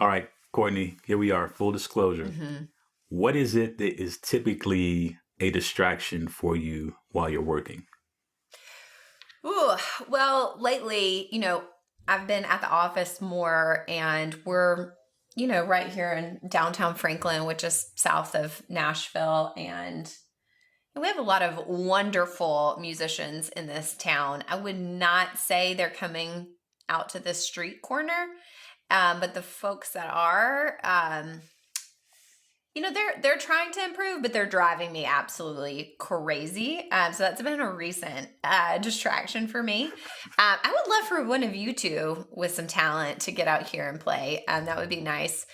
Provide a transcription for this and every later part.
All right, Courtney, here we are, full disclosure. Mm-hmm. What is it that is typically a distraction for you while you're working? Ooh, well, lately, I've been at the office more and we're, right here in downtown Franklin, which is south of Nashville. And we have a lot of wonderful musicians in this town. I would not say they're coming out to the street corner, but the folks that are, they're trying to improve, but they're driving me absolutely crazy. So that's been a recent distraction for me. I would love for one of you two with some talent to get out here and play. That would be nice.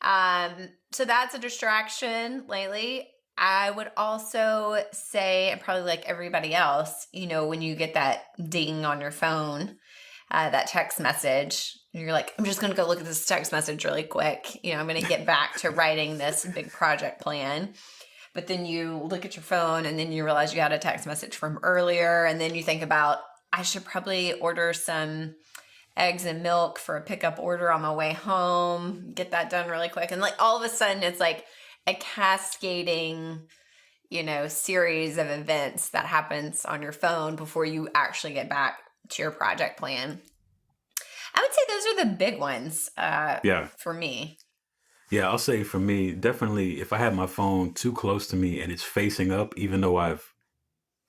So that's a distraction lately. I would also say, and probably like everybody else, when you get that ding on your phone, that text message, and you're like, I'm just going to go look at this text message really quick. I'm going to get back to writing this big project plan. But then you look at your phone and then you realize you had a text message from earlier. And then you think about, I should probably order some eggs and milk for a pickup order on my way home, get that done really quick. And like all of a sudden it's like a cascading, series of events that happens on your phone before you actually get back to your project plan. I would say those are the big ones for me. Yeah, I'll say for me, definitely if I have my phone too close to me and it's facing up, even though I've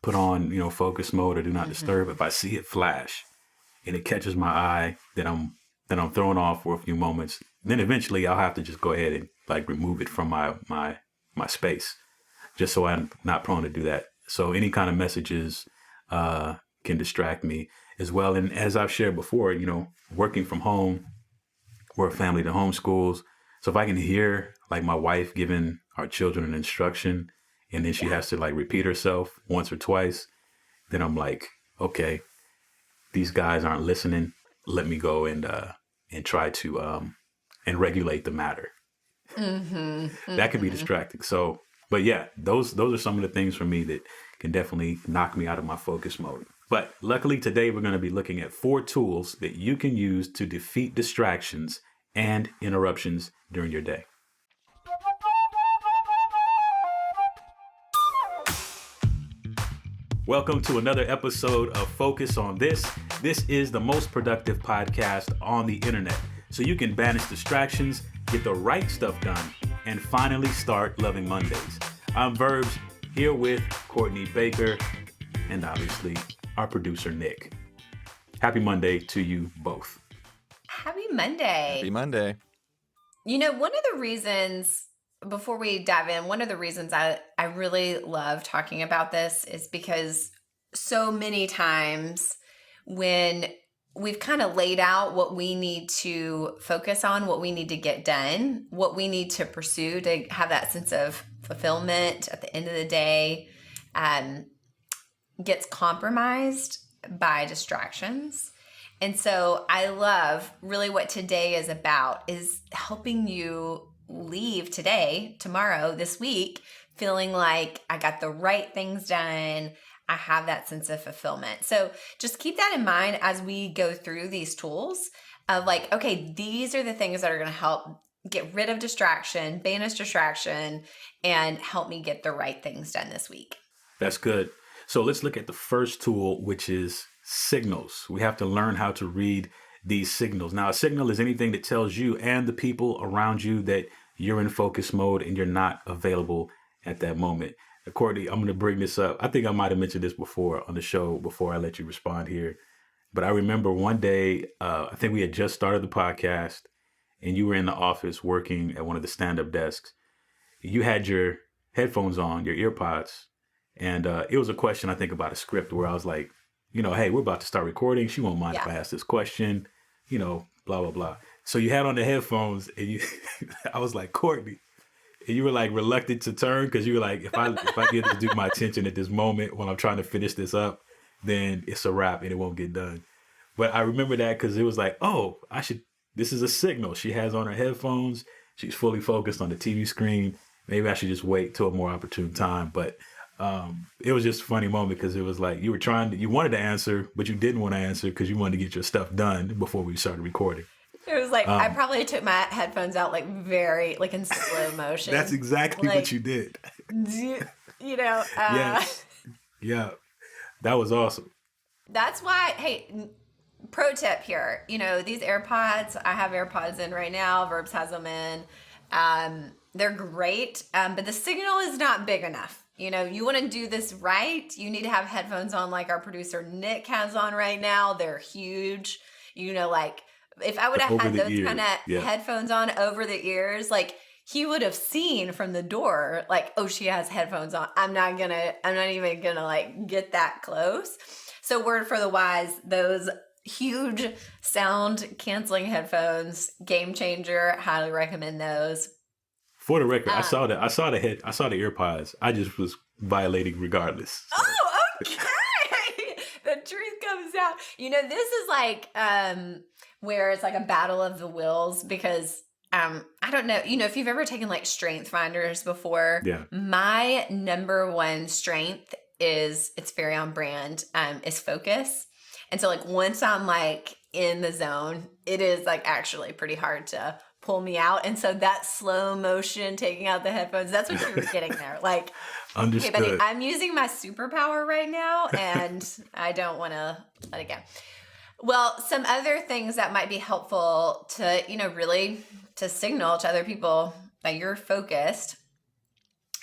put on, focus mode or do not disturb, if I see it flash and it catches my eye, then I'm thrown off for a few moments. Then eventually I'll have to just go ahead and like remove it from my space, just so I'm not prone to do that. So any kind of messages can distract me as well. And as I've shared before, working from home, we're a family that homeschools. So if I can hear like my wife giving our children an instruction and then she has to like repeat herself once or twice, then I'm like, okay, these guys aren't listening. Let me go and try to and regulate the matter. That can be distracting. So, but yeah, those are some of the things for me that can definitely knock me out of my focus mode. But luckily today we're going to be looking at 4 tools that you can use to defeat distractions and interruptions during your day. Welcome to another episode of Focus on This. This is the most productive podcast on the internet, so you can banish distractions, get the right stuff done, and finally start loving Mondays. I'm Verbs, here with Courtney Baker, and obviously our producer, Nick. Happy Monday to you both. Happy Monday. Happy Monday. One of the reasons, before we dive in, one of the reasons I really love talking about this is because so many times when we've kind of laid out what we need to focus on, what we need to get done, what we need to pursue to have that sense of fulfillment at the end of the day, gets compromised by distractions. And so I love really what today is about is helping you leave today, tomorrow, this week, feeling like I got the right things done. I have that sense of fulfillment. So just keep that in mind as we go through these tools of like, okay, these are the things that are going to help get rid of distraction, banish distraction, and help me get the right things done this week. That's good. So let's look at the first tool, which is signals. We have to learn how to read these signals. Now, a signal is anything that tells you and the people around you that you're in focus mode and you're not available at that moment. Now, Courtney, I'm going to bring this up. I think I might have mentioned this before on the show before I let you respond here. But I remember one day, I think we had just started the podcast and you were in the office working at one of the stand-up desks. You had your headphones on, your ear pods. And it was a question, I think, about a script where I was like, hey, we're about to start recording. She won't mind if I ask this question, blah, blah, blah. So you had on the headphones and I was like, Courtney, and you were like reluctant to turn because you were like, if I get this dude my attention at this moment when I'm trying to finish this up, then it's a wrap and it won't get done. But I remember that because it was like, oh, this is a signal. She has on her headphones. She's fully focused on the TV screen. Maybe I should just wait till a more opportune time. But it was just a funny moment because it was like you wanted to answer, but you didn't want to answer because you wanted to get your stuff done before we started recording. It was like I probably took my headphones out like very like in slow motion. That's exactly like, what you did. You know. Yes. Yeah. That was awesome. That's why. Hey, pro tip here. You know these AirPods. I have AirPods in right now. Verbs has them in. They're great, but the signal is not big enough. You know, you want to do this right. You need to have headphones on like our producer Nick has on right now. They're huge. You know, like if I would have had those kind of headphones on over the ears, like he would have seen from the door, like, oh, she has headphones on. I'm not even gonna like get that close. So word for the wise, those huge sound canceling headphones, game changer. Highly recommend those. For the record, I saw the AirPods. I just was violating regardless. So. Oh, okay. The truth comes out. You know, this is like where it's like a battle of the wills because I don't know, you know, if you've ever taken like strength finders before, my number one strength is it's very on brand, is focus. And so like once I'm like in the zone, it is like actually pretty hard to pull me out. And so that slow motion taking out the headphones, that's what you were getting there. Like, understood. Okay, buddy, I'm using my superpower right now and I don't want to let it go. Well, some other things that might be helpful to, you know, really to signal to other people that you're focused.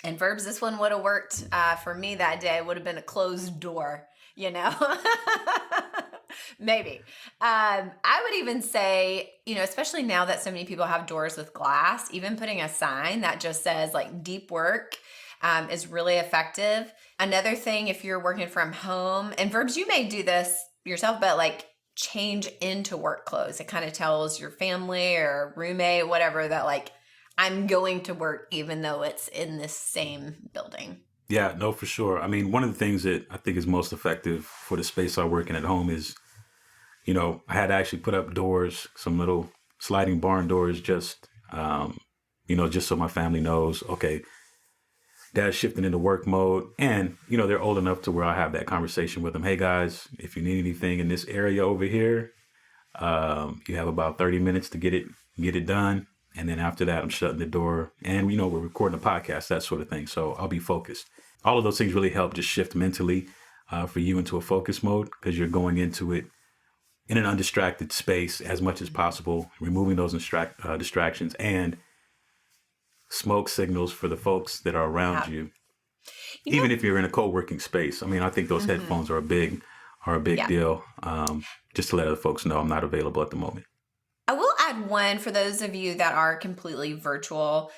And Verbs, this one would have worked for me that day. Would have been a closed door, you know? Maybe. I would even say, you know, especially now that so many people have doors with glass, even putting a sign that just says like deep work is really effective. Another thing, if you're working from home, and Verbs, you may do this yourself, but like change into work clothes. It kind of tells your family or roommate, whatever, that like I'm going to work even though it's in this same building. Yeah, no, for sure. I mean, one of the things that I think is most effective for the space I work in at home is, you know, I had to actually put up doors, some little sliding barn doors, just, you know, just so my family knows, okay, Dad's shifting into work mode. And, you know, they're old enough to where I have that conversation with them. Hey, guys, if you need anything in this area over here, you have about 30 minutes to get it done. And then after that, I'm shutting the door and, you know, we're recording a podcast, that sort of thing. So I'll be focused. All of those things really help just shift mentally for you into a focus mode because you're going into it in an undistracted space as much as possible, removing those distractions and smoke signals for the folks that are around you. Even if you're in a co-working space. I mean, I think those headphones are a big deal. Just to let other folks know I'm not available at the moment. I will add one for those of you that are completely virtual.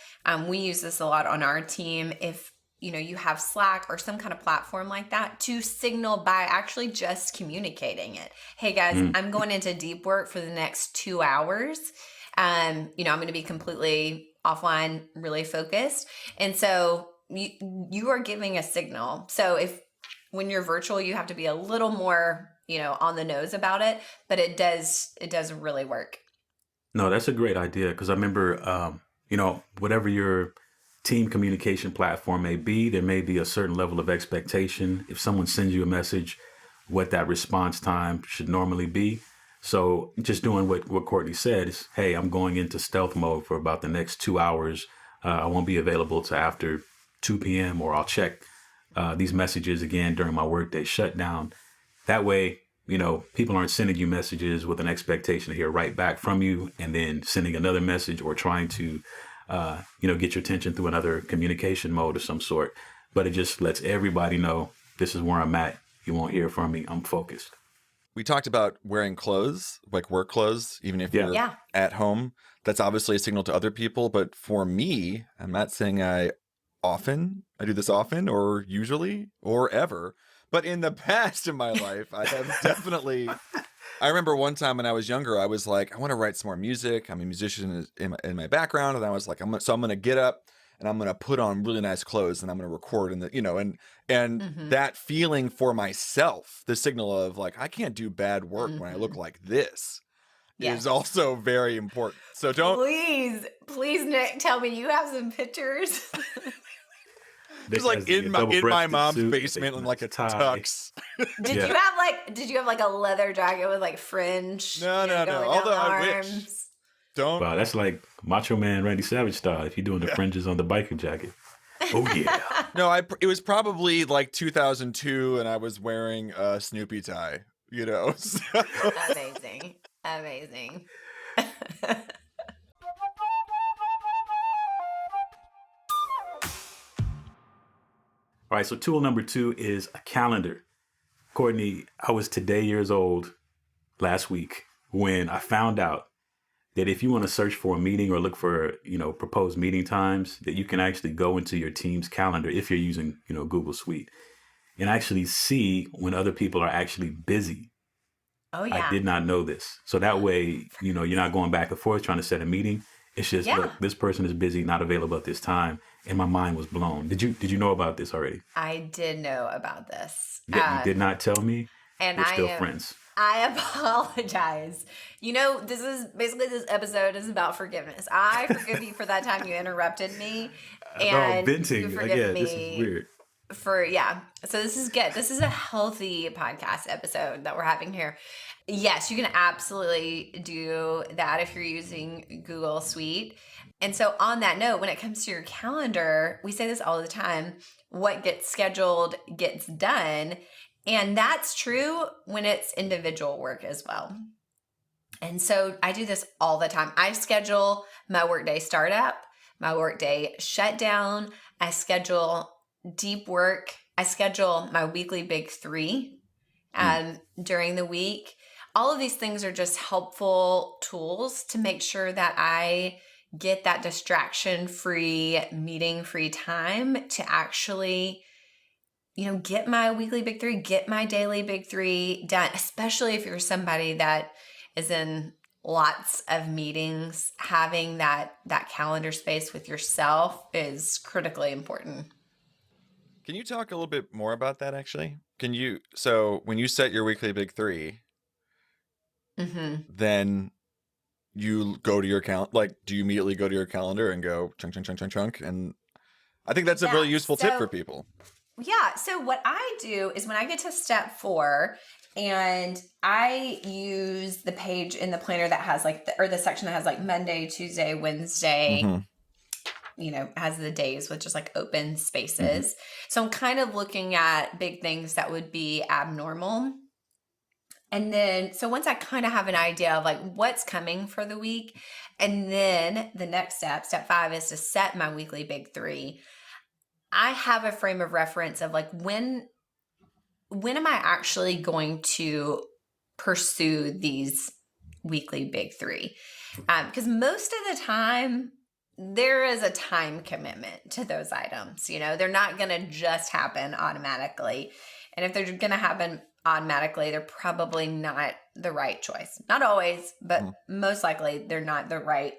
We use this a lot on our team. If you know you have Slack or some kind of platform like that, to signal by actually just communicating it. Hey guys, I'm going into deep work for the next 2 hours. You know, I'm going to be completely offline, really focused. And so you are giving a signal. So when you're virtual, you have to be a little more, you know, on the nose about it, but it does really work. No, that's a great idea because I remember, you know, whatever your team communication platform may be, there may be a certain level of expectation. If someone sends you a message, what that response time should normally be. So just doing what Courtney said is, hey, I'm going into stealth mode for about the next 2 hours. I won't be available till after 2 p.m. or I'll check these messages again during my workday shutdown. That way, you know, people aren't sending you messages with an expectation to hear right back from you and then sending another message or trying to, you know, get your attention through another communication mode of some sort. But it just lets everybody know this is where I'm at. You won't hear from me. I'm focused. We talked about wearing clothes, like work clothes, even if you're at home. That's obviously a signal to other people. But for me, I'm not saying I do this often or usually or ever. But in the past in my life, I have definitely, I remember one time when I was younger, I was like, I want to write some more music. I'm a musician in my background. And I was like, I'm going to get up and I'm going to put on really nice clothes and I'm going to record and that feeling for myself, the signal of like, I can't do bad work when I look like this is also very important. So please, Nick, tell me you have some pictures. Just like in my mom's basement in like a tux. Did you have like a leather jacket with like fringe? No. Although Don't. Wow, that's like Macho Man Randy Savage style. If you're doing the fringes on the biker jacket. Oh yeah. No, it was probably like 2002, and I was wearing a Snoopy tie. You know. Amazing. Amazing. All right, so tool number 2 is a calendar. Courtney, I was today years old last week when I found out that if you want to search for a meeting or look for, proposed meeting times, that you can actually go into your team's calendar if you're using, Google Suite, and actually see when other people are actually busy. Oh, yeah. I did not know this. So that way, you're not going back and forth trying to set a meeting. It's just, look, this person is busy, not available at this time. And my mind was blown. Did you know about this already? I did know about this. Yeah, you did not tell me. And we're still friends. I apologize. This episode is about forgiveness. I forgive you for that time you interrupted me. And venting. you forgive me. This is weird. So this is good. This is a healthy podcast episode that we're having here. Yes, you can absolutely do that if you're using Google Suite. And so on that note, when it comes to your calendar, we say this all the time, what gets scheduled gets done. And that's true when it's individual work as well. And so I do this all the time. I schedule my workday startup, my workday shutdown. I schedule deep work. I schedule my weekly big 3 during the week. All of these things are just helpful tools to make sure that I get that distraction-free, meeting-free time to actually, get my weekly big 3, get my daily big 3 done, especially if you're somebody that is in lots of meetings. Having that calendar space with yourself is critically important. Can you talk a little bit more about that, actually? So when you set your weekly big 3, then you go to your do you immediately go to your calendar and go chunk, chunk, chunk, chunk, chunk? And I think that's a really useful tip for people. Yeah. So what I do is when I get to step 4 and I use the page in the planner that has the section that has like Monday, Tuesday, Wednesday, has the days with just like open spaces. So I'm kind of looking at big things that would be abnormal. And then, so once I kind of have an idea of like what's coming for the week, and then the next step 5 is to set my weekly big 3. I have a frame of reference of like, when am I actually going to pursue these weekly big 3? Because most of the time, there is a time commitment to those items. They're not going to just happen automatically. And if they're going to happen automatically, they're probably not the right choice. Not always, but most likely they're not the right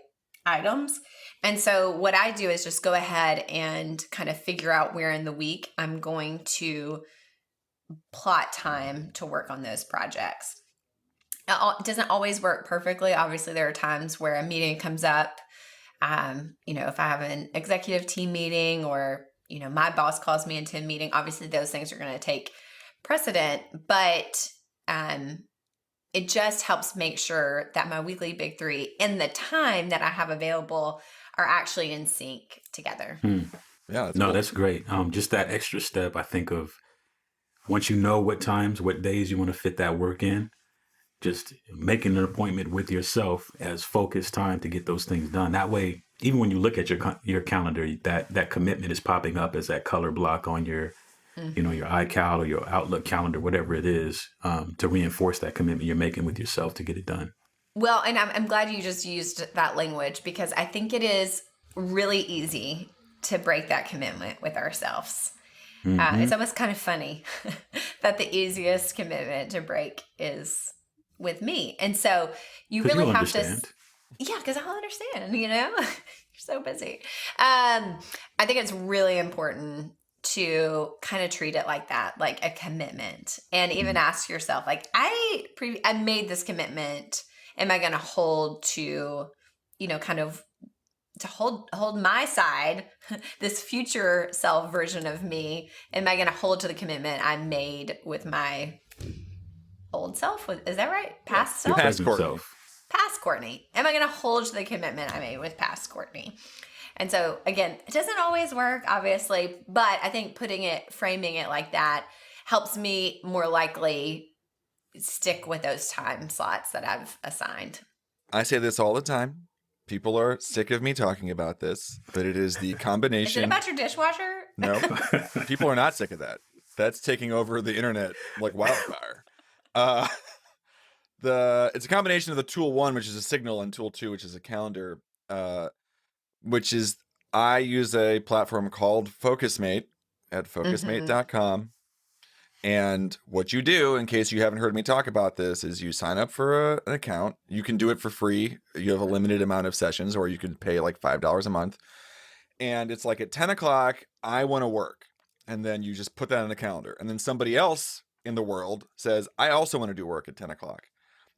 items. And so what I do is just go ahead and kind of figure out where in the week I'm going to plot time to work on those projects. It doesn't always work perfectly. Obviously, there are times where a meeting comes up. If I have an executive team meeting or, my boss calls me into a meeting, obviously those things are going to take precedent, but it just helps make sure that my weekly big 3 and the time that I have available are actually in sync together. Yeah. Cool. That's great. Just that extra step, I think of once you know what days you want to fit that work in, just making an appointment with yourself as focused time to get those things done. That way, even when you look at your calendar, that commitment is popping up as that color block on your your iCal or your Outlook calendar, whatever it is, to reinforce that commitment you're making with yourself to get it done. Well, and I'm glad you just used that language, because I think it is really easy to break that commitment with ourselves. It's almost kind of funny that the easiest commitment to break is with me. And so you really have to... Yeah, because I'll understand, You're so busy. I think it's really important to kind of treat it like that, like a commitment, and even ask yourself, like, I made this commitment. Am I going to hold to, kind of to hold my side, this future self version of me? Am I going to hold to the commitment I made with my old self? Is that right? Past self? Past self. past Courtney? Am I going to hold to the commitment I made with past Courtney? And so again, it doesn't always work, obviously, but I think framing it like that helps me more likely stick with those time slots that I've assigned. I say this all the time. People are sick of me talking about this, but it is the combination. Is it about your dishwasher? No, people are not sick of that. That's taking over the internet like wildfire. It's a combination of the tool 1, which is a signal, and tool 2, which is a calendar, which is I use a platform called FocusMate at focusmate.com. And what you do, in case you haven't heard me talk about this, is you sign up for an account. You can do it for free. You have a limited amount of sessions, or you can pay like $5 a month. And it's like at 10 o'clock, I want to work. And then you just put that on the calendar. And then somebody else in the world says, I also want to do work at 10 o'clock.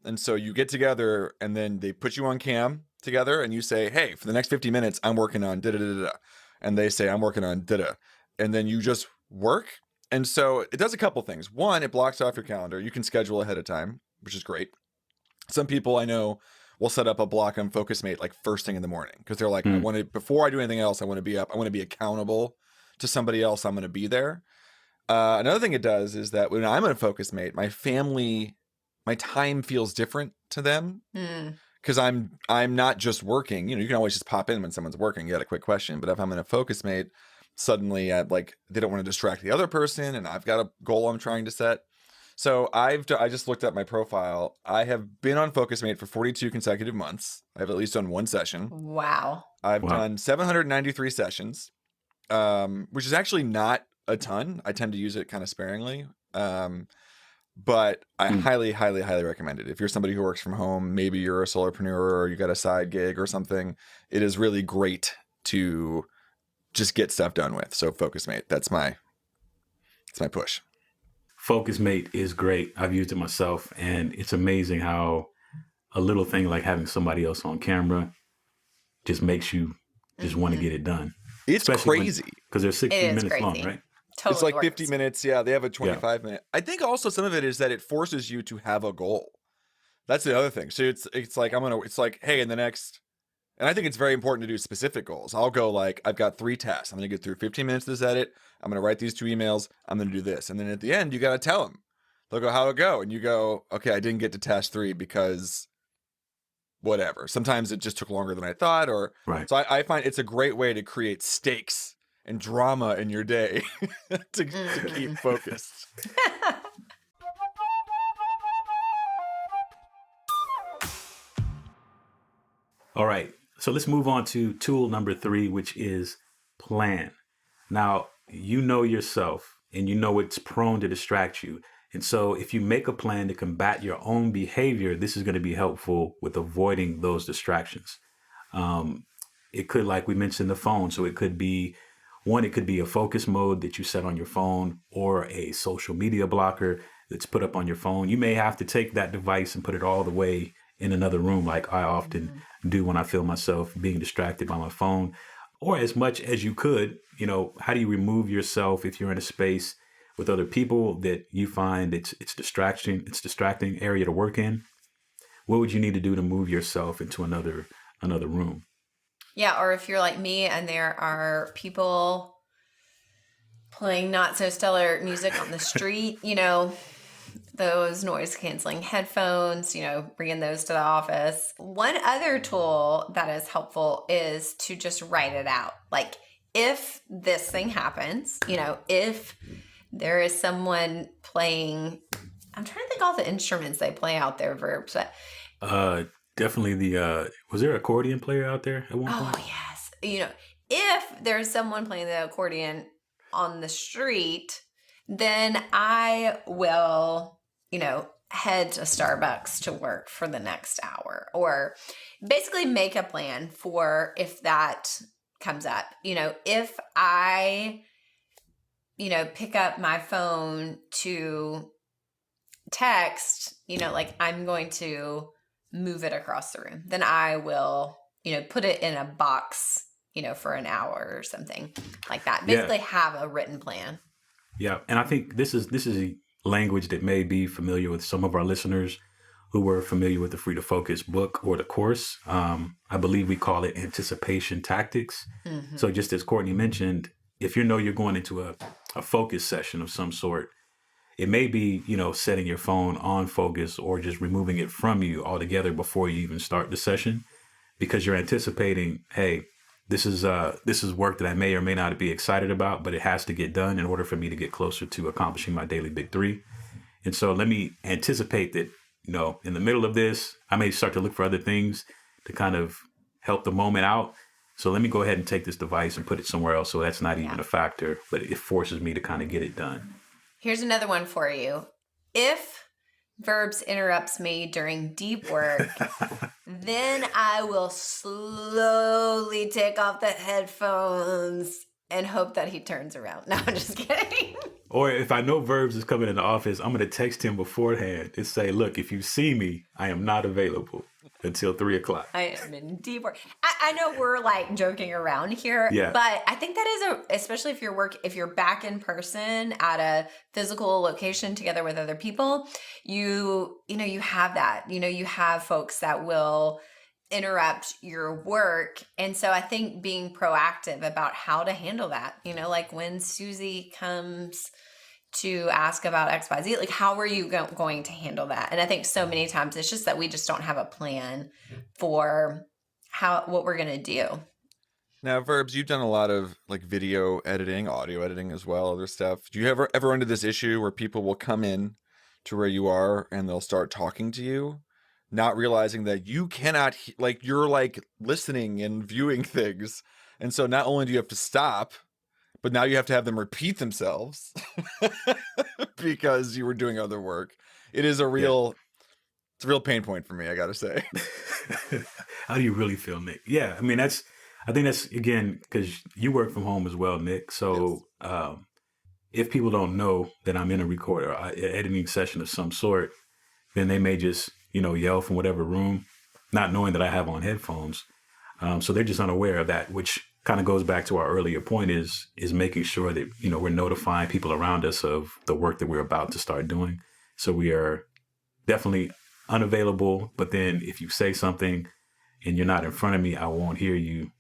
And so you get together, and then they put you on cam together, and you say, hey, for the next 50 minutes, I'm working on da-da-da-da-da. And they say, I'm working on da-da. And then you just work. And so it does a couple things. One, it blocks off your calendar. You can schedule ahead of time, which is great. Some people I know will set up a block on FocusMate like first thing in the morning, because they're like, I want to, before I do anything else, I want to be up. I want to be accountable to somebody else. I'm going to be there. Another thing it does is that when I'm on FocusMate, my family, my time feels different to them, because I'm not just working. You know, you can always just pop in when someone's working. You got a quick question, but if I'm in a FocusMate, suddenly they don't want to distract the other person, and I've got a goal I'm trying to set. So I just looked at my profile. I have been on FocusMate for 42 consecutive months. I've at least done one session. Wow. I've done 793 sessions, which is actually not a ton. I tend to use it kind of sparingly. But I highly, highly, highly recommend it. If you're somebody who works from home, maybe you're a solopreneur or you got a side gig or something, it is really great to just get stuff done with. So FocusMate, that's my push. FocusMate is great. I've used it myself, and it's amazing how a little thing like having somebody else on camera just makes you just want to get it done. It's crazy. Because they're 60 minutes long, right? Totally it's like works. 50 minutes. Yeah, they have a 25 minute. I think also some of it is that it forces you to have a goal. That's the other thing. So it's like, hey, in the next, and I think it's very important to do specific goals. I'll go like, I've got 3 tasks. I'm going to get through 15 minutes of this edit. I'm going to write these 2 emails. I'm going to do this. And then at the end, you got to tell them. They'll go, how'd it go? And you go, okay, I didn't get to task 3 because whatever. Sometimes it just took longer than I thought. Right. So I find it's a great way to create stakes and drama in your day to keep focused. All right. So let's move on to tool number 3, which is plan. Now, you know yourself, and you know it's prone to distract you. And so if you make a plan to combat your own behavior, this is going to be helpful with avoiding those distractions. It could, like we mentioned, the phone. So it could be a focus mode that you set on your phone, or a social media blocker that's put up on your phone. You may have to take that device and put it all the way in another room, like I often do when I feel myself being distracted by my phone. Or as much as you could, how do you remove yourself if you're in a space with other people that you find it's distracting area to work in? What would you need to do to move yourself into another room? Yeah, or if you're like me and there are people playing not so stellar music on the street, those noise canceling headphones, bringing those to the office. One other tool that is helpful is to just write it out. Like, if this thing happens, if there is someone playing, I'm trying to think all the instruments they play out there, Verbs, but definitely was there an accordion player out there at one point? Oh, yes. If there's someone playing the accordion on the street, then I will, head to Starbucks to work for the next hour, or basically make a plan for if that comes up. If I, pick up my phone to text, like I'm going to move it across the room, then I will, put it in a box, for an hour or something like that. Basically have a written plan. Yeah. And I think this is a language that may be familiar with some of our listeners who were familiar with the Free to Focus book or the course, I believe we call it anticipation tactics. Mm-hmm. So just as Courtney mentioned, if you know you're going into a focus session of some sort, it may be, setting your phone on focus or just removing it from you altogether before you even start the session, because you're anticipating, hey, this is work that I may or may not be excited about, but it has to get done in order for me to get closer to accomplishing my daily big three. And so let me anticipate that, in the middle of this, I may start to look for other things to kind of help the moment out. So let me go ahead and take this device and put it somewhere else. So that's not even a factor, but it forces me to kind of get it done. Here's another one for you. If Verbs interrupts me during deep work, then I will slowly take off the headphones and hope that he turns around. No, I'm just kidding. Or if I know Verbs is coming in the office, I'm going to text him beforehand and say, look, if you see me, I am not available until 3:00. I am in deep work. I know we're like joking around here, but I think that is especially if you're back in person at a physical location together with other people, you have that, you have folks that will interrupt your work. And so I think being proactive about how to handle that, like when Susie comes to ask about XYZ, like how are you going to handle that? And I think so many times it's just that we just don't have a plan for what we're going to do. Now, Verbs, you've done a lot of like video editing, audio editing as well, other stuff. Do you ever run into this issue where people will come in to where you are and they'll start talking to you, not realizing that you cannot, you're like listening and viewing things. And so not only do you have to stop, but now you have to have them repeat themselves because you were doing other work. It is it's a real pain point for me, I got to say. How do you really feel, Nick? Yeah. I mean, I think that's, again, because you work from home as well, Nick. So if people don't know that I'm in a recorder, editing session of some sort, then they may just, yell from whatever room, not knowing that I have on headphones. So they're just unaware of that, which kind of goes back to our earlier point is making sure that, we're notifying people around us of the work that we're about to start doing. So we are definitely unavailable. But then if you say something and you're not in front of me, I won't hear you.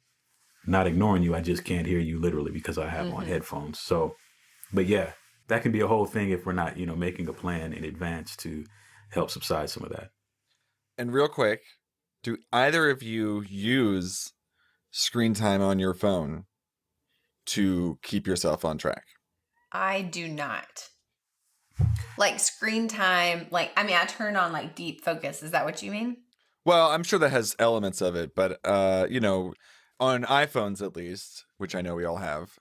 Not ignoring you. I just can't hear you literally because I have on headphones. So, but yeah, that can be a whole thing if we're not, making a plan in advance to help subside some of that. And real quick, do either of you use screen time on your phone to keep yourself on track? I do not. Like screen time, I turn on like deep focus. Is that what you mean? Well, I'm sure that has elements of it, but on iPhones at least, which I know we all have,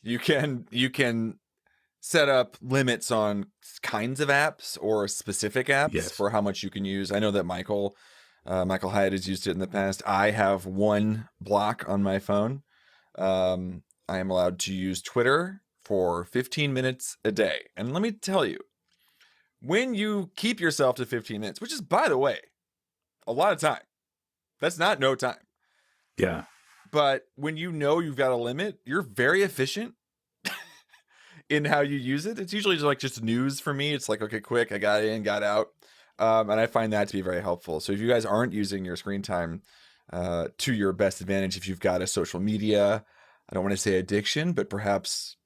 you can set up limits on kinds of apps or specific apps for how much you can use. I know that Michael Hyatt has used it in the past. I have one block on my phone. I am allowed to use Twitter for 15 minutes a day. And let me tell you, when you keep yourself to 15 minutes, which is, by the way, a lot of time, that's not no time. Yeah. But when you've got a limit, you're very efficient in how you use it. It's usually just news for me. It's like, okay, quick, I got in, got out. And I find that to be very helpful. So if you guys aren't using your screen time to your best advantage, if you've got a social media, I don't want to say addiction, but perhaps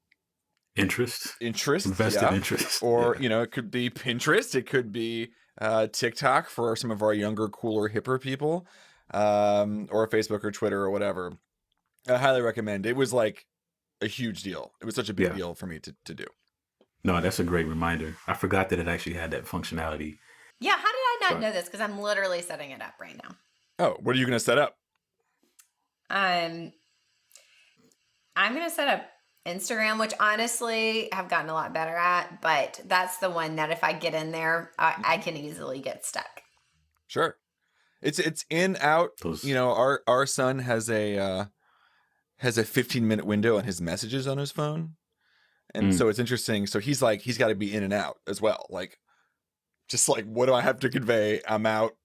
interest, invested interest, or it could be Pinterest, it could be TikTok for some of our younger, cooler, hipper people, or Facebook or Twitter or whatever. I highly recommend. It was like a huge deal. It was such a big deal for me to do. No, that's a great reminder. I forgot that it actually had that functionality. Yeah, how did I not know this? Because I'm literally setting it up right now. Oh, what are you going to set up? I'm going to set up Instagram, which honestly I've gotten a lot better at, but that's the one that if I get in there, I can easily get stuck. Sure. It's in, out. Our son has a 15-minute window on his messages on his phone. And so it's interesting. So he's got to be in and out as well. What do I have to convey? I'm out.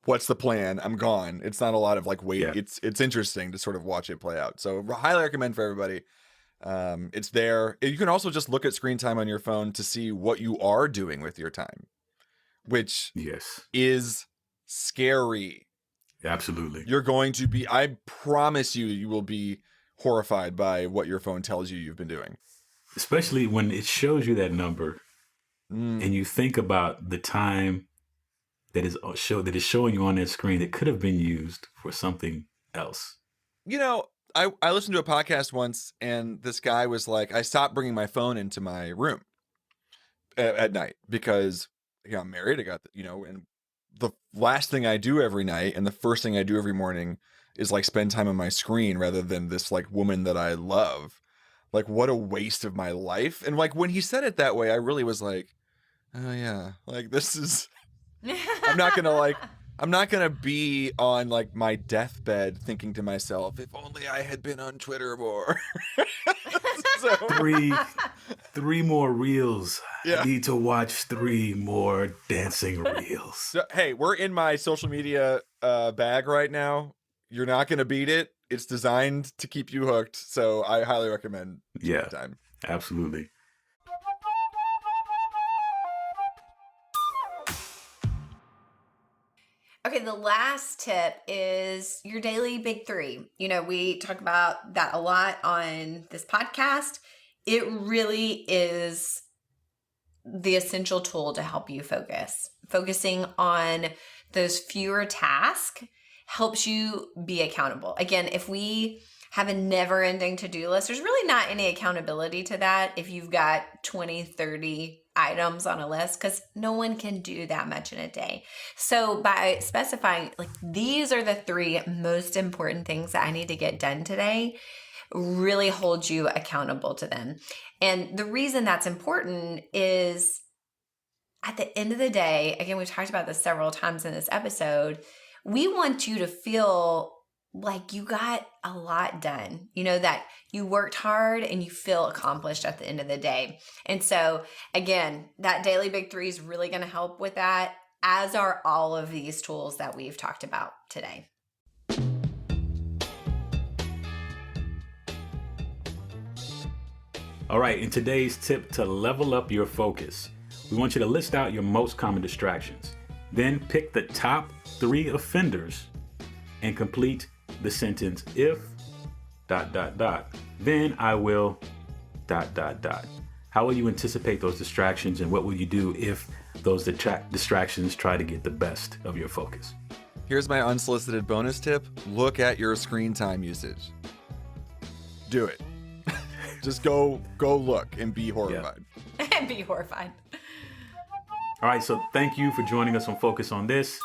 What's the plan? I'm gone. It's not a lot of waiting. Yeah. It's interesting to sort of watch it play out. So highly recommend for everybody. It's there. You can also just look at screen time on your phone to see what you are doing with your time. which yes, is scary. Absolutely. You're going to be, I promise you, you will be horrified by what your phone tells you you've been doing. Especially when it shows you that number and you think about the time that is showing you on that screen that could have been used for something else. You know, I listened to a podcast once and this guy was like, I stopped bringing my phone into my room at night because I'm married. I got, and the last thing I do every night and the first thing I do every morning is like spend time on my screen rather than this like woman that I love. Like, what a waste of my life. And like when he said it that way, I really was like, oh yeah, like this is, I'm not gonna be on like my deathbed thinking to myself, if only I had been on Twitter more. So, three more reels. Yeah. I need to watch 3 more dancing reels. So, hey, we're in my social media bag right now. You're not gonna beat it. It's designed to keep you hooked. So I highly recommend time. Absolutely. Okay, the last tip is your daily big 3. We talk about that a lot on this podcast. It really is the essential tool to help you focus. Focusing on those fewer tasks helps you be accountable. Again, if we have a never-ending to-do list, there's really not any accountability to that if you've got 20, 30 items on a list, because no one can do that much in a day. So by specifying, like, these are the 3 most important things that I need to get done today, really holds you accountable to them. And the reason that's important is at the end of the day, again, we've talked about this several times in this episode, we want you to feel like you got a lot done, that you worked hard and you feel accomplished at the end of the day. And so again, that daily big 3 is really going to help with that, as are all of these tools that we've talked about today. All right, in today's tip to level up your focus, we want you to list out your most common distractions. Then pick the top 3 offenders and complete the sentence, if ... then I will ... How will you anticipate those distractions, and what will you do if those distractions try to get the best of your focus? Here's my unsolicited bonus tip. Look at your screen time usage. Do it. Just go look and be horrified. And be horrified. All right, so thank you for joining us on Focus on This.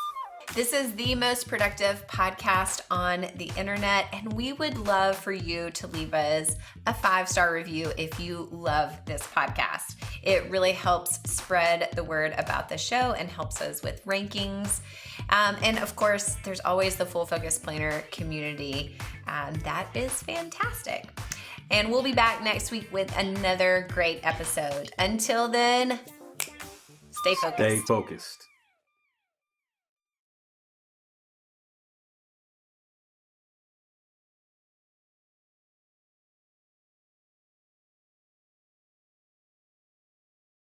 This is the most productive podcast on the internet, and we would love for you to leave us a 5-star review if you love this podcast. It really helps spread the word about the show and helps us with rankings. And of course, there's always the Full Focus Planner community. That is fantastic. And we'll be back next week with another great episode. Until then, stay focused. Stay focused.